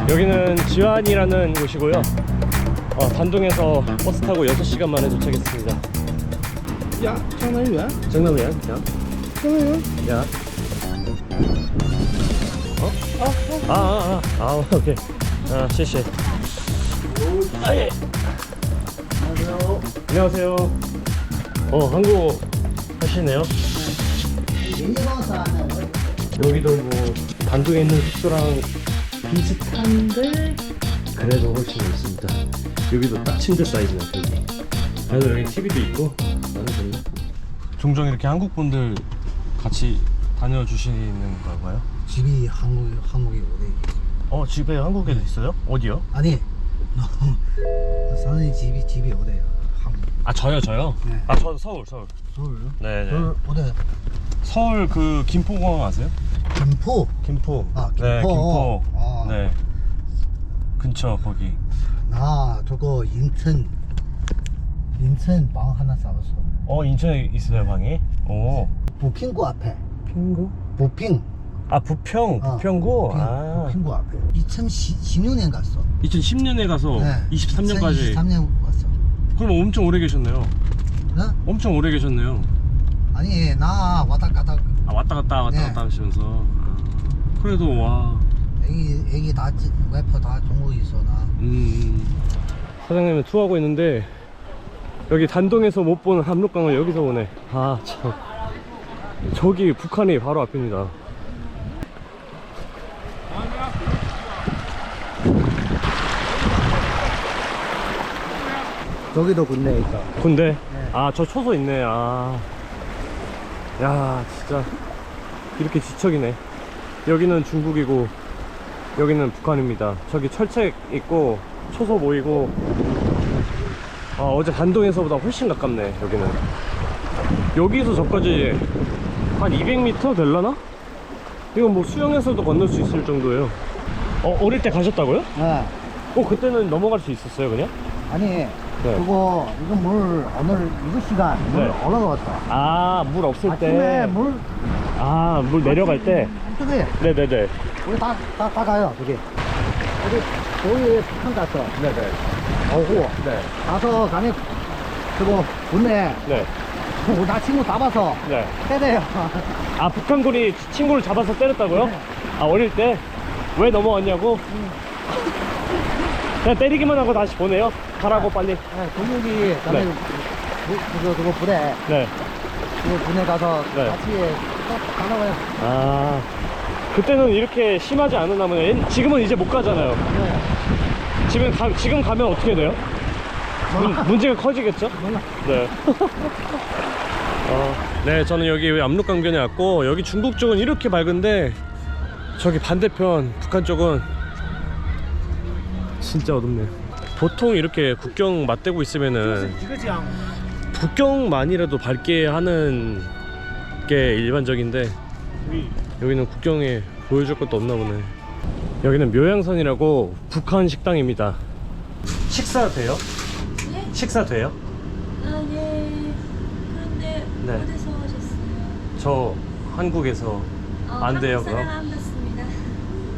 여기는 지안이라는 곳이고요. 단동에서 버스 타고 6시간 만에 도착했습니다. 야, 장난이야? 장난이야? 그냥? 장난이야? 야. 오케이. 시시. 예. 안녕하세요. 한국어 하시네요. 여기도 뭐 단둥에 있는 숙소랑 비슷한데 그래도 훨씬 넓습니다. 여기도 딱 침대 사이즈네. 그래도 여기 TV도 있고 나는 좋네. 종종 이렇게 한국 분들 같이 다녀주시는 건가요? 집이 한국에 어디? 집에 한국에도 있어요? 어디요? 아니, 사는 집이 어디야? 한국. 저요? 네. 저 서울. 서울요? 네네. 서울 어디? 서울 그 김포공항 아세요? 김포. 김포. 아, 김포. 네, 김포. 아. 네. 근처 거기. 나 저거 인천 방 하나 잡았어. 인천에 있어요 방이? 오. 부평구 앞에. 핑구? 부평. 부평구? 부평구 앞에. 2016년 갔어. 2010년에 가서 네. 23년까지. 23년 갔어. 그럼 엄청 오래 계셨네요. 어? 엄청 오래 계셨네요. 아니, 나 왔다 갔다. 왔다 갔다 네. 하시면서. 그래도 와. 애기 다 웨퍼 다 중국에 있어 나. 사장님은 투어하고 있는데 여기 단동에서 못 보는 압록강을 여기서 보네. 참. 저기 북한이 바로 앞입니다. 저기도 군대 있다. 군대? 네. 저 초소 있네. 야, 진짜 이렇게 지척이네. 여기는 중국이고 여기는 북한입니다. 저기 철책 있고 초소 보이고. 어제 단동에서보다 훨씬 가깝네. 여기는 여기서 저까지 한 200m 될라나? 이건 뭐 수영해서도 건널 수 있을 정도예요. 어릴 때 가셨다고요? 네. 그때는 넘어갈 수 있었어요 그냥? 아니, 그거 이거 물 오늘 이거 시간 물 네. 올라갔다. 물 없을 아침에 때. 물 물 내려갈 때. 저기 네네네. 우리 다 가요 저기. 거기 북한 갔어. 네네. 오고 네. 가서 가면 그거 군대 네. 나 친구 잡아서 네. 때려요. 북한군이 친구를 잡아서 때렸다고요? 네. 어릴 때? 왜 넘어왔냐고? 그냥 때리기만 하고 다시 보내요? 가라고 빨리. 동욱이 그다음에 네. 그거 부대 네. 그 군대 가서 네. 같이 가라고 해요. 그때는 이렇게 심하지 않았나면 지금은 이제 못 가잖아요. 네. 지금 가면 어떻게 돼요? 문제가 커지겠죠? 몰라. 네. 네, 저는 여기 압록강변에 왔고 여기 중국 쪽은 이렇게 맑은데 저기 반대편 북한 쪽은 진짜 어둡네요. 보통 이렇게 국경 맞대고 있으면은 국경만이라도 밝게 하는 게 일반적인데 여기는 국경에 보여줄 것도 없나 보네. 여기는 묘양선이라고 북한 식당입니다. 식사 돼요? 네? 식사 돼요? 네. 그런데 네. 어디서 오셨어요? 저 한국에서 안 돼요, 한국 그럼? 사람 안 받습니다.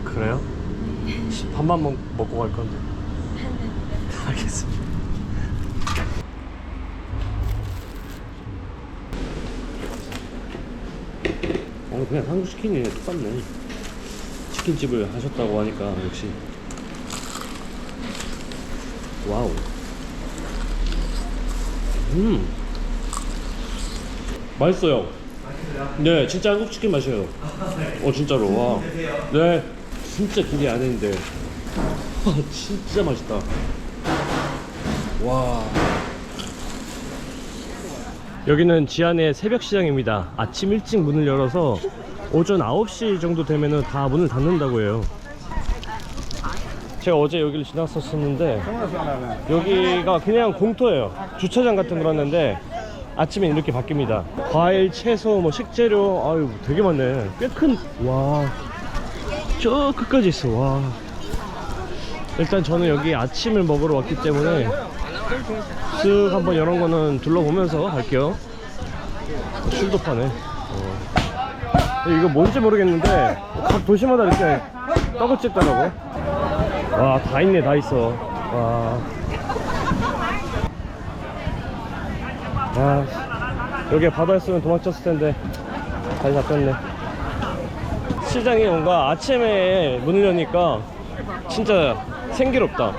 그래요? 밥만 먹고 갈 건데. 네. 알겠습니다. 그냥 한국 치킨이 똑같네. 치킨집을 하셨다고 하니까 역시. 와우. 맛있어요. 네, 진짜 한국 치킨 맛이에요. 진짜로. 와. 네, 진짜 기대 안 했는데. 진짜 맛있다. 와. 여기는 지안의 새벽 시장입니다. 아침 일찍 문을 열어서 오전 9시 정도 되면은 다 문을 닫는다고 해요. 제가 어제 여기를 지났었는데 여기가 그냥 공터예요. 주차장 같은 거였는데 아침에 이렇게 바뀝니다. 과일, 채소, 뭐 식재료, 아유 되게 많네. 꽤 큰. 와, 저 끝까지 있어. 와. 일단 저는 여기 아침을 먹으러 왔기 때문에 쓱 한번 이런 거는 둘러보면서 갈게요. 술도 파네. 이거 뭔지 모르겠는데 각 도시마다 이렇게 떡을 찍더라고. 와, 다 있네, 다 있어. 와. 아, 여기에 바다였으면 도망쳤을 텐데 다시 잡혔네. 시장이 뭔가 아침에 문을 여니까 진짜 생기롭다.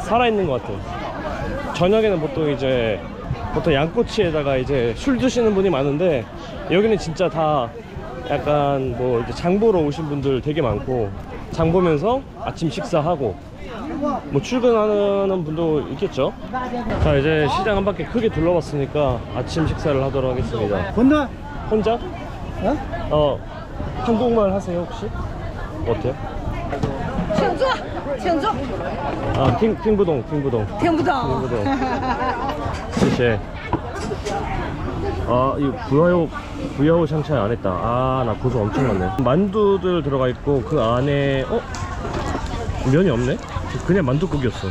살아있는 것 같아. 저녁에는 보통 양꼬치에다가 이제 술 드시는 분이 많은데, 여기는 진짜 다 약간 뭐 이제 장 보러 오신 분들 되게 많고, 장 보면서 아침 식사하고 뭐 출근하는 분도 있겠죠. 자, 이제 시장 한 바퀴 크게 둘러봤으니까 아침 식사를 하도록 하겠습니다. 건너? 혼자? 어? 한국말 하세요 혹시? 어때요? 请坐，请坐， 아, 팅부동 听不懂。 谢谢. 아, 이거 부야오 샹차이 안 했다. 아, 나 고소 엄청 많네. 만두들 들어가 있고 그 안에 면이 없네? 그냥 만두국이었어.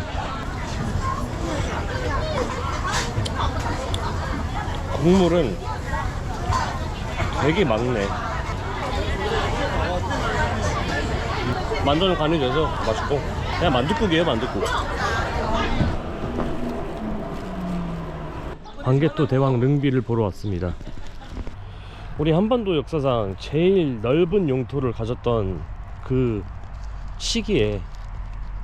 국물은 되게 많네. 만두는 간이 돼서 맛있고, 그냥 만두국이에요, 만두국. 광개토 대왕 능비를 보러 왔습니다. 우리 한반도 역사상 제일 넓은 영토를 가졌던 그 시기에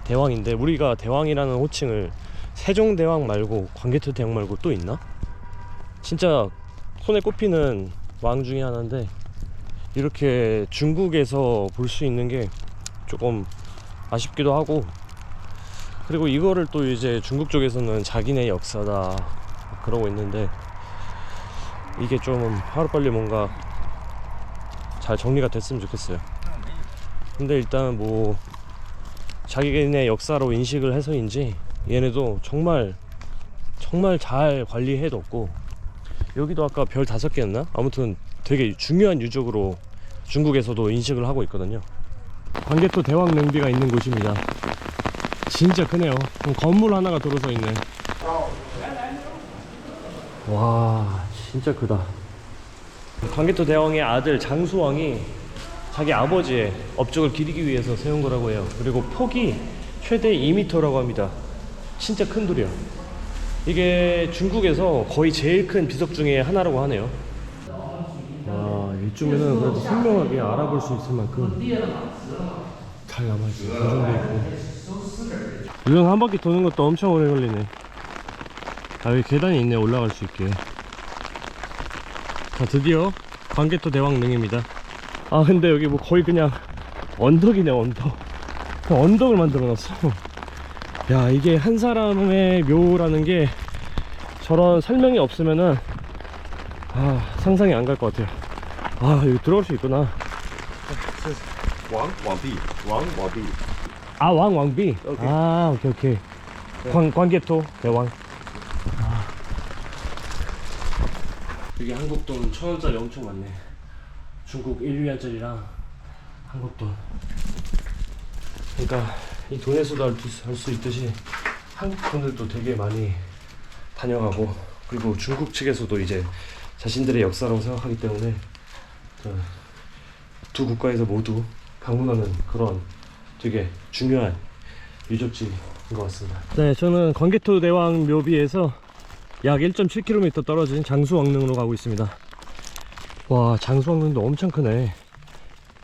대왕인데, 우리가 대왕이라는 호칭을 세종대왕 말고 광개토 대왕 말고 또 있나? 진짜 손에 꼽히는 왕 중에 하나인데, 이렇게 중국에서 볼 수 있는 게 조금 아쉽기도 하고, 그리고 이거를 또 이제 중국 쪽에서는 자기네 역사다 그러고 있는데, 이게 좀 하루빨리 뭔가 잘 정리가 됐으면 좋겠어요. 근데 일단 뭐 자기네 역사로 인식을 해서인지 얘네도 정말 잘 관리해뒀고, 여기도 아까 별 5개였나? 아무튼 되게 중요한 유적으로 중국에서도 인식을 하고 있거든요. 광개토 대왕 능비가 있는 곳입니다. 진짜 크네요. 건물 하나가 들어서 있네. 와, 진짜 크다. 광개토 대왕의 아들 장수왕이 자기 아버지의 업적을 기리기 위해서 세운 거라고 해요. 그리고 폭이 최대 2m라고 합니다. 진짜 큰 돌이야. 이게 중국에서 거의 제일 큰 비석 중에 하나라고 하네요. 와, 이쪽에는 그래도 선명하게 알아볼 수 있을 만큼 잘 남아있어요. 고정돼 있고. 이런 한 바퀴 도는 것도 엄청 오래 걸리네. 아, 여기 계단이 있네, 올라갈 수 있게. 자, 드디어 광개토 대왕릉입니다. 아, 근데 여기 뭐 거의 그냥 언덕이네, 언덕. 그냥 언덕을 만들어 놨어. 야, 이게 한 사람의 묘라는 게 저런 설명이 없으면은 상상이 안 갈 것 같아요. 아, 여기 들어갈 수 있구나. 왕비. 아, 왕비. 오케이. 아, 오케이. 광개토 대왕. 여기 한국돈 1,000원짜리 엄청 많네. 중국 1위안짜리랑 한국돈. 그러니까 이 돈에서도 할 수 있듯이 한국 분들도 되게 많이 다녀가고, 그리고 중국 측에서도 이제 자신들의 역사라고 생각하기 때문에 두 국가에서 모두 방문하는 그런 되게 중요한 유적지인 것 같습니다. 네, 저는 광개토 대왕 묘비에서 약 1.7km 떨어진 장수왕릉으로 가고 있습니다. 와, 장수왕릉도 엄청 크네.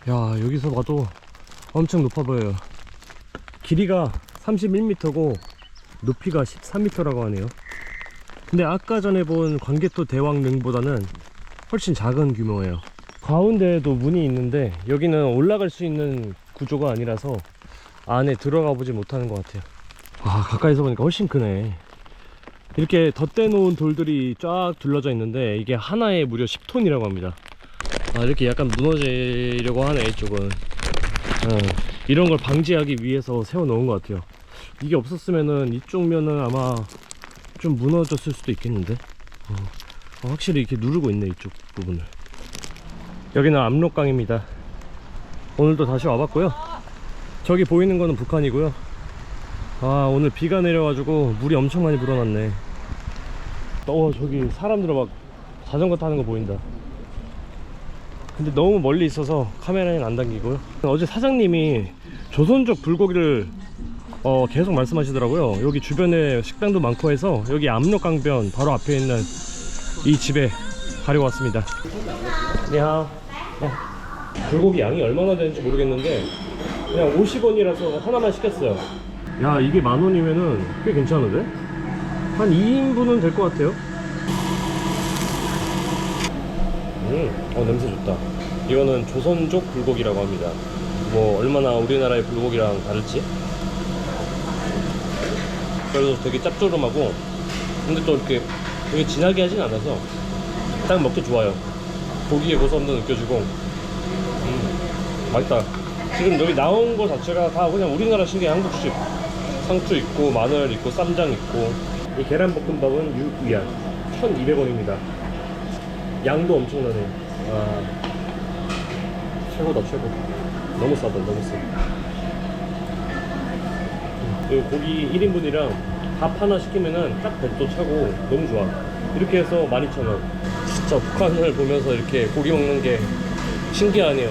야, 여기서 봐도 엄청 높아 보여요. 길이가 31m고 높이가 13m라고 하네요. 근데 아까 전에 본 광개토 대왕릉보다는 훨씬 작은 규모예요. 가운데에도 문이 있는데 여기는 올라갈 수 있는 구조가 아니라서 안에 들어가 보지 못하는 것 같아요. 와, 가까이서 보니까 훨씬 크네. 이렇게 덧대 놓은 돌들이 쫙 둘러져 있는데 이게 하나에 무려 10톤이라고 합니다. 아, 이렇게 약간 무너지려고 하네, 이쪽은. 이런 걸 방지하기 위해서 세워 놓은 것 같아요. 이게 없었으면은 이쪽 면은 아마 좀 무너졌을 수도 있겠는데. 확실히 이렇게 누르고 있네, 이쪽 부분을. 여기는 압록강입니다. 오늘도 다시 와봤고요. 저기 보이는 거는 북한이고요. 아, 오늘 비가 내려가지고 물이 엄청 많이 불어났네. 저기 사람들 막 자전거 타는 거 보인다. 근데 너무 멀리 있어서 카메라에는 안 당기고요. 어제 사장님이 조선족 불고기를 계속 말씀하시더라고요. 여기 주변에 식당도 많고 해서 여기 압록강변 바로 앞에 있는 이 집에 가려고 왔습니다. 니하오. 불고기 양이 얼마나 되는지 모르겠는데 그냥 50원이라서 하나만 시켰어요. 야, 이게 10,000원이면은 꽤 괜찮은데? 한 2인분은 될 것 같아요. 냄새 좋다. 이거는 조선족 불고기라고 합니다. 뭐 얼마나 우리나라의 불고기랑 다를지. 그래도 되게 짭조름하고 근데 또 이렇게 되게 진하게 하진 않아서 딱 먹기 좋아요. 고기의 고소함도 느껴지고 맛있다. 지금 여기 나온 거 자체가 다 그냥 우리나라식의 한국식. 상추 있고 마늘 있고 쌈장 있고. 이 계란볶음밥은 6위안 1,200원입니다 양도 엄청나네. 최고다 최고. 너무 싸다 너무 싸. 이 고기 1인분이랑 밥 하나 시키면은 딱 배도 차고 너무 좋아. 이렇게 해서 12,000원. 진짜 북한을 보면서 이렇게 고기 먹는 게 신기하네요.